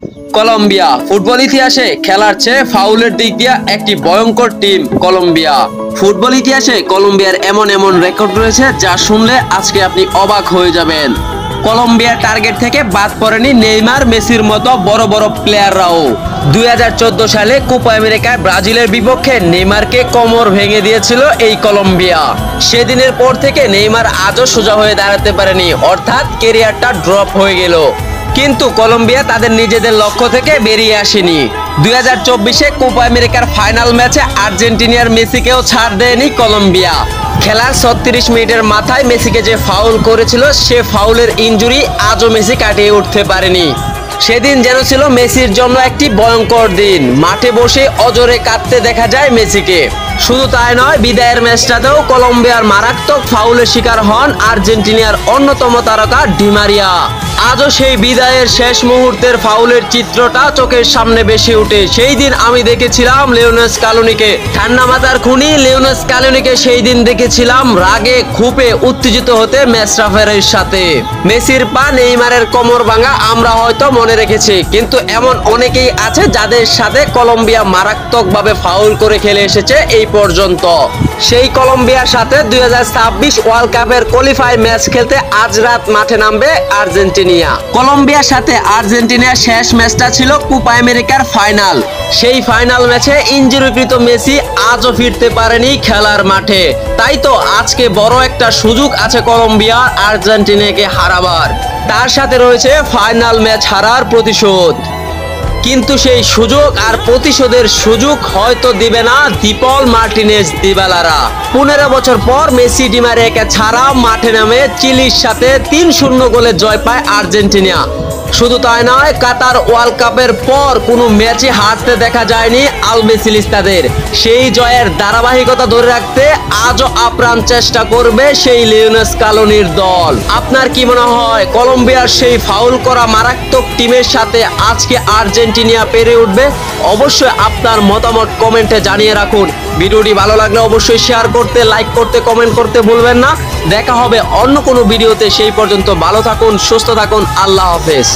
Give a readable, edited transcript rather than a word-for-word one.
Colombia football ইতিহাসে খেলার চেয়ে ফাউলের দিক দিয়ে একটি ভয়ঙ্কর টিম কলম্বিয়া। ফুটবল ইতিহাসে কলম্বিয়ার এমন এমন রেকর্ড রয়েছে যা শুনলে আজকে আপনি অবাক হয়ে যাবেন। কলম্বিয়ার টার্গেট থেকে বাদ পড়েনি নেইমার, মেসির মতো বড় বড় প্লেয়াররাও। 2014 সালে কোপা আমেরিকায় ব্রাজিলের বিপক্ষে নেইমারকে কোমর ভেঙে দিয়েছিল এই কলম্বিয়া। সেদিনের পর থেকে নেইমার আজও সোজা হয়ে দাঁড়াতে পারেনি, অর্থাৎ ক্যারিয়ারটা ড্রপ হয়ে গেল। কিন্তু কলম্বিয়া তাদের নিজেদের লক্ষ্য থেকে বেরিয়ে আসেনি। 2024-এ কোপা আমেরিকার ফাইনাল ম্যাচে আর্জেন্টিনার মেসিকেও ছাড় দেয়নি কলম্বিয়া। খেলার 36 মিনিটের মাথায় মেসিকে যে ফাউল করেছিল, সে ফাউলের ইনজুরি আজও মেসি কাটিয়ে উঠতে পারেনি। সেদিন যেন ছিল মেসির জন্য একটি ভয়ঙ্কর দিন। মাঠে বসে অজরে কাঁদতে দেখা যায় মেসিকে। শুধু তাই নয়, বিদায়ের ম্যাচটাতেও কলম্বিয়ার মারাত্মক ফাউলের শিকার হন আর্জেন্টিনার অন্যতম তারকা ডি মারিয়া। আজও সেই বিদায়ের শেষ মুহূর্তের ফাউলের চিত্রটা চোখের সামনে ভেসে ওঠে। সেই দিন আমি দেখেছিলাম লিওনেল স্কালোনিকে, ঠান্ডা মাথার খুনি লিওনেল স্কালোনিকে সেই দিন দেখেছিলাম রাগে ক্ষোভে উত্তেজিত হতে ম্যাচ রেফারির সাথে। মেসির পা, নেইমারের কোমর ভাঙা আমরা হয়তো মনে রেখেছি, কিন্তু এমন অনেকেই আছে যাদের সাথে কলম্বিয়া মারাত্মকভাবে ফাউল করে খেলে এসেছে এই পর্যন্ত। সেই কলম্বিয়ার সাথে 2026 ওয়ার্ল্ড কাপের কোয়ালিফাই ম্যাচ খেলতে আজ রাত মাঠে নামবে আর্জেন্টিনা। কলম্বিয়ার সাথে আর্জেন্টিনার শেষ ম্যাচটা ছিল কোপা আমেরিকার ফাইনাল। সেই ফাইনাল ম্যাচে ইনজুরিকৃত মেসি আজও ফিরতে পারেনি খেলার মাঠে। তাই তো আজকে বড় একটা সুযোগ আছে কলম্বিয়ার আর্জেন্টিনাকে হারাবার। তার সাথে রয়েছে ফাইনাল ম্যাচ হারার প্রতিশোধ। কিন্তু সেই সুযোগ আর প্রতিশোধের সুযোগ হয়তো দিবে না দিপল মার্টিনেজ দিবালারা। 15 বছর পর মেসি ডি মারিয়াকে ছাড়া মাঠে নামে চিলির সাথে 3-0 গোলে জয় পায় আর্জেন্টিনা। শুধু তাই নয়, কাতার ওয়ার্ল্ড কাপের পর কোনো ম্যাচে হারতে দেখা যায়নি আলবিসেলেস্তাদের। সেই জয়ের ধারাবাহিকতা ধরে রাখতে আজও আপ্রাণ চেষ্টা করবে সেই লিওনেল স্কালোনির দল। আপনার কি মনে হয় কলম্বিয়ার সেই ফাউল করা মারাত্মক টিমের সাথে আজকে আর্জেন্টিনা পেরে উঠবে? অবশ্যই আপনার মতামত কমেন্টে জানিয়ে রাখুন। ভিডিওটি ভালো লাগলে অবশ্যই শেয়ার করতে, লাইক করতে, কমেন্ট করতে ভুলবেন না। দেখা হবে অন্য কোনো ভিডিওতে। সেই পর্যন্ত ভালো থাকুন, সুস্থ থাকুন। আল্লাহ হাফেজ।